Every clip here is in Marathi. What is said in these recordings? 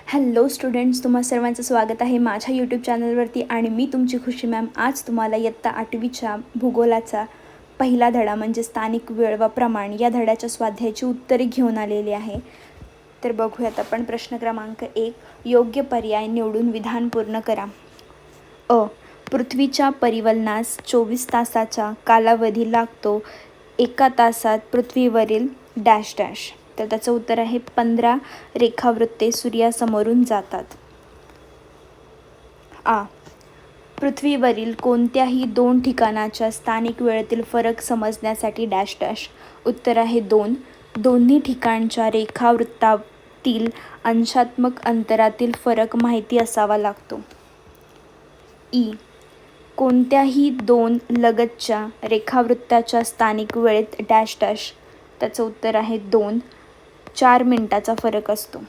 हॅलो स्टुडंट्स, तुम्हा सर्वांचं स्वागत आहे माझ्या यूट्यूब चॅनलवरती आणि मी तुमची खुशी मॅम. आज तुम्हाला इयत्ता 8वीच्या भूगोलाचा पहिला धडा म्हणजे स्थानिक वेळ व प्रमाण या धड्याच्या स्वाध्यायाची उत्तरे घेऊन आलेली आहे. तर बघूयात आपण. प्रश्न क्रमांक 1, योग्य पर्याय निवडून विधान पूर्ण करा. पृथ्वीच्या परिवलनास 24 तासाचा कालावधी लागतो. 1 तासात पृथ्वीवरील डॅश डॅश. तर त्याचं उत्तर आहे 15 रेखावृत्ते सूर्यासमोरून जातात. पृथ्वीवरील कोणत्याही 2 ठिकाणाच्या स्थानिक वेळेतील फरक समजण्यासाठी डॅश डॅश. उत्तर आहे 2. दोन्ही ठिकाणच्या रेखावृत्तातील अंशात्मक अंतरातील फरक माहिती असावा लागतो. कोणत्याही 2 लगतच्या रेखावृत्ताच्या स्थानिक वेळेत डॅश डॅश. त्याचं उत्तर आहे 2. 4 मिनिटाचा फरक असतो.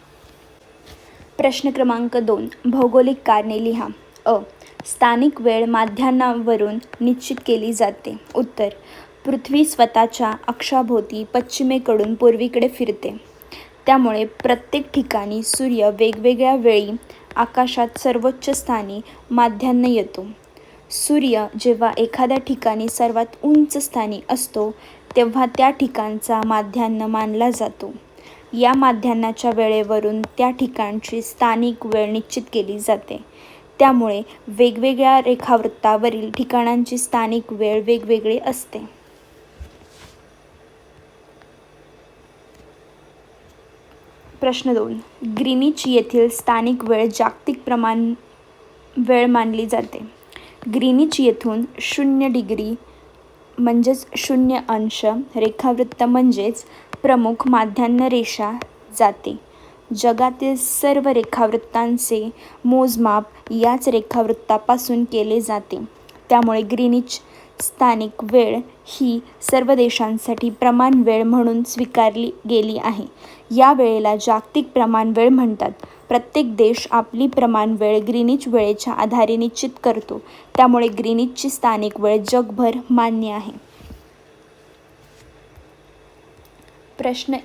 प्रश्न क्रमांक 2, भौगोलिक कारणे लिहा. स्थानिक वेळ माध्यान्हावरून निश्चित केली जाते. उत्तर, पृथ्वी स्वतःच्या अक्षाभोवती पश्चिमेकडून पूर्वेकडे फिरते. त्यामुळे प्रत्येक ठिकाणी सूर्य वेगवेगळ्या वेळी आकाशात सर्वोच्च स्थानी माध्यान्ह येतो. सूर्य जेव्हा एखाद्या ठिकाणी सर्वात उंच स्थानी असतो तेव्हा त्या ठिकाणचा माध्यान्ह मानला जातो. या माध्यान्हाच्या वेळेवरून त्या ठिकाणची स्थानिक वेळ निश्चित केली जाते. त्यामुळे वेगवेगळ्या रेखावृत्तावरील ठिकाणांची स्थानिक वेळ वेगवेगळी असते. प्रश्न 2, ग्रीनिच येथील स्थानिक वेळ जागतिक प्रमाण वेळ मानली जाते. ग्रीनिच येथून 0 डिग्री म्हणजेच 0 अंश रेखावृत्त म्हणजेच प्रमुख माध्यान्ह रेषा जाते. जगातील सर्व रेखावृत्तांचे मोजमाप याच रेखावृत्तापासून केले जाते. त्यामुळे ग्रीनिच स्थानिक वेळ ही सर्व देशांसाठी प्रमाण वेळ म्हणून स्वीकारली गेली आहे. या वेळेला जागतिक प्रमाण वेळ म्हणतात. प्रत्येक देश आपली प्रमाण वेळ ग्रीनिच वेळेच्या आधारे निश्चित करतो. त्यामुळे ग्रीनिचची स्थानिक वेळ जगभर मान्य आहे. प्रश्न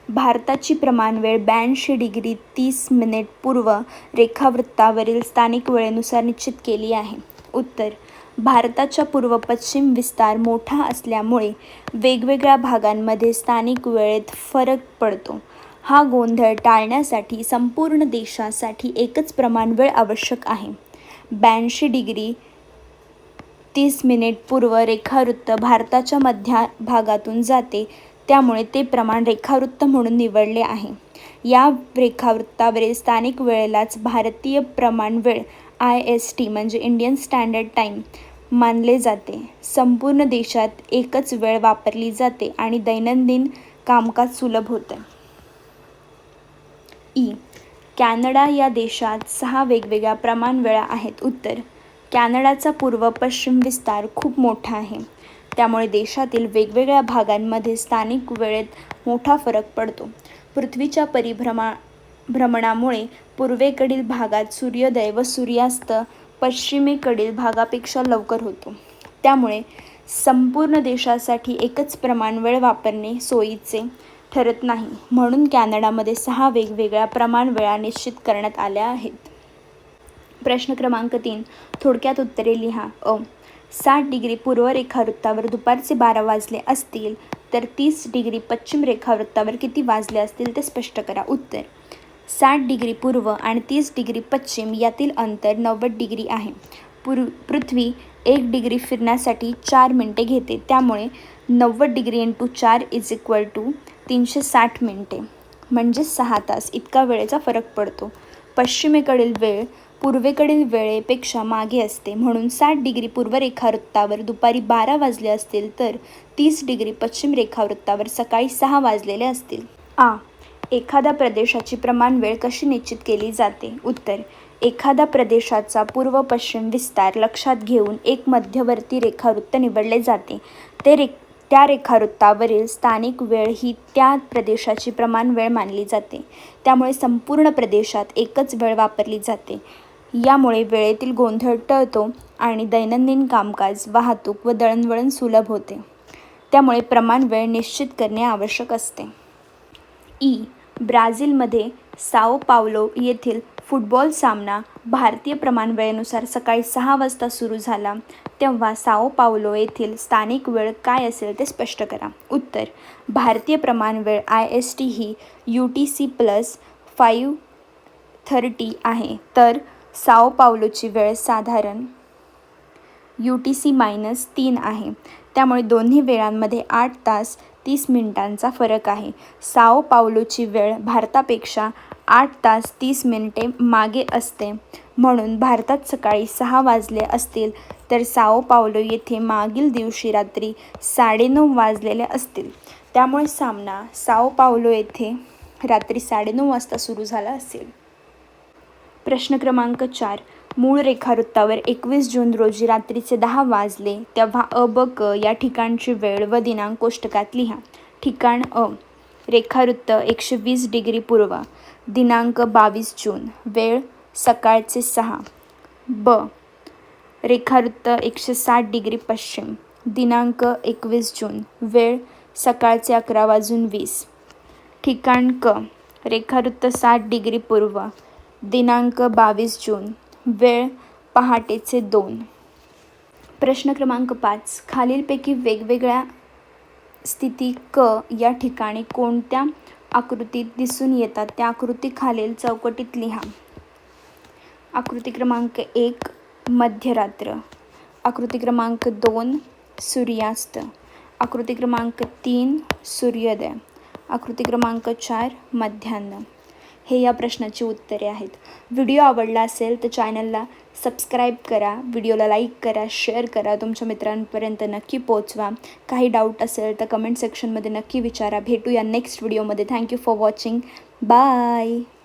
भारताची प्रमाण वेळ 82 डिग्री 30 मिनिट पूर्व रेखावृत्तावरील स्थानिक वेळेनुसार निश्चित केली आहे. उत्तर, भारताचा पूर्व पश्चिम विस्तार मोठा असल्यामुळे वेगवेगळ्या भागांमध्ये स्थानिक वेळेत फरक पडतो. हा गोंधळ टाळण्यासाठी संपूर्ण देशासाठी एकच प्रमाण वेळ आवश्यक आहे. 82 डिग्री 30 मिनिट पूर्व रेखावृत्त भारताच्या मध्य भागातून जाते. त्यामुळे ते प्रमाण रेखावृत्त म्हणून निवडले आहे. या रेखावृत्तावरील स्थानिक वेळेलाच भारतीय प्रमाण वेळ IST म्हणजे इंडियन स्टँडर्ड टाईम मानले जाते. संपूर्ण देशात एकच वेळ वापरली जाते आणि दैनंदिन कामकाज सुलभ होते. कॅनडा या देशात 6 वेगवेगळ्या प्रमाण वेळा आहेत. उत्तर, कॅनडाचा पूर्व पश्चिम विस्तार खूप मोठा आहे. त्यामुळे देशातील वेगवेगळ्या भागांमध्ये स्थानिक वेळेत मोठा फरक पडतो. पृथ्वीच्या परिभ्रमणामुळे पूर्वेकडील भागात सूर्योदय व सूर्यास्त पश्चिमेकडील भागापेक्षा लवकर होतो. त्यामुळे संपूर्ण देशासाठी एकच प्रमाण वेळ वापरणे सोयीचे ठरत नाही. म्हणून कॅनडामध्ये 6 वेगवेगळ्या प्रमाण वेळा निश्चित करण्यात आल्या आहेत. प्रश्न क्रमांक 3, थोडक्यात उत्तरे लिहा. 60 डिग्री पूर्व रेखावृत्तावर दुपारचे 12 वाजले असतील तर 30 डिग्री पश्चिम रेखावृत्तावर किती वाजले असतील ते स्पष्ट करा. उत्तर, 60 डिग्री पूर्व आणि 30 डिग्री पश्चिम यातील अंतर 90 डिग्री आहे. पृथ्वी 1 डिग्री फिरण्यासाठी 4 मिनिटे घेते. त्यामुळे 90 डिग्री × 4 = 360 मिनिटे म्हणजे 6 तास इतका वेळेचा फरक पडतो. पश्चिमेकडील वेळ पूर्वेकडील वेळेपेक्षा मागे असते. म्हणून 60 डिग्री पूर्व रेखावृत्तावर दुपारी 12 वाजले असतील तर 30 डिग्री पश्चिम रेखावृत्तावर सकाळी 6 वाजलेले असतील. एखाद्या प्रदेशाची प्रमाण वेळ कशी निश्चित केली जाते. उत्तर, एखाद्या प्रदेशाचा पूर्व पश्चिम विस्तार लक्षात घेऊन एक मध्यवर्ती रेखावृत्त निवडले जाते. त्या रेखावृत्तावरील स्थानिक वेळ ही त्या प्रदेशाची प्रमाण वेळ मानली जाते. त्यामुळे संपूर्ण प्रदेशात एकच वेळ वापरली जाते. यामुळे वेळेतील गोंधळ टळतो आणि दैनंदिन कामकाज, वाहतूक व दळणवळण सुलभ होते. त्यामुळे प्रमाण वेळ निश्चित करणे आवश्यक असते. ब्राझीलमध्ये साओ पावलो येथील फुटबॉल सामना भारतीय प्रमाणवेळेनुसार सकाळी 6 वाजता सुरू झाला तेव्हा साओ पावलो येथील स्थानिक वेळ काय असेल ते स्पष्ट करा. उत्तर: भारतीय प्रमाणवेळ IST ही UTC+5:30 आहे, तर साओ पावलोची वेळ साधारण UTC-3 आहे. त्यामुळे दोन्ही वेळांमध्ये 8 तास 30 मिनिटांचा फरक आहे. साओ पावलोची वेळ भारतापेक्षा 8 तास 30 मिनिटे मागे असते, म्हणून भारतात सकाळी 6 वाजले असतील तर साओ पावलो येथे मागील दिवशी रात्री 9:30 वाजलेले असतील. त्यामुळे सामना साओ पावलो येथे रात्री 9:30 वाजता सुरू झाला असेल. प्रश्न क्रमांक 4. मूळ रेखावृत्तावर 21 जून रोजी रात्रीचे 10 वाजले तेव्हा अ, ब, क या ठिकाणची वेळ व दिनांक कोष्टकात लिहा. ठिकाण अ: रेखावृत्त 120 डिग्री पूर्व, दिनांक 22 जून, वेळ सकाळचे 6. ब: रेखावृत्त 160 डिग्री पश्चिम, दिनांक 21 जून, वेळ सकाळचे 11:20. ठिकाण क: रेखावृत्त 60 डिग्री पूर्व, दिनांक 22 जून, वेळ पहाटेचे 2. प्रश्न क्रमांक 5. खालीलपैकी वेगवेगळ्या स्थिती क या ठिकाणी कोणत्या आकृतीत दिसून येतात त्या आकृती खालील चौकटीत लिहा. आकृती क्रमांक 1 मध्यरात्र, आकृती क्रमांक 2 सूर्यास्त, आकृती क्रमांक 3 सूर्योदय, आकृती क्रमांक 4 मध्यान्ह. हे या प्रश्नाची उत्तरे आहेत. व्हिडिओ आवडला असेल तर चॅनलला सबस्क्राईब करा, व्हिडिओला लाईक करा, शेअर करा, तुमच्या मित्रांपर्यंत नक्की पोहोचवा. काही डाऊट असेल तर कमेंट सेक्शनमध्ये नक्की विचारा. भेटूया नेक्स्ट व्हिडिओमध्ये. Thank you for watching. बाय.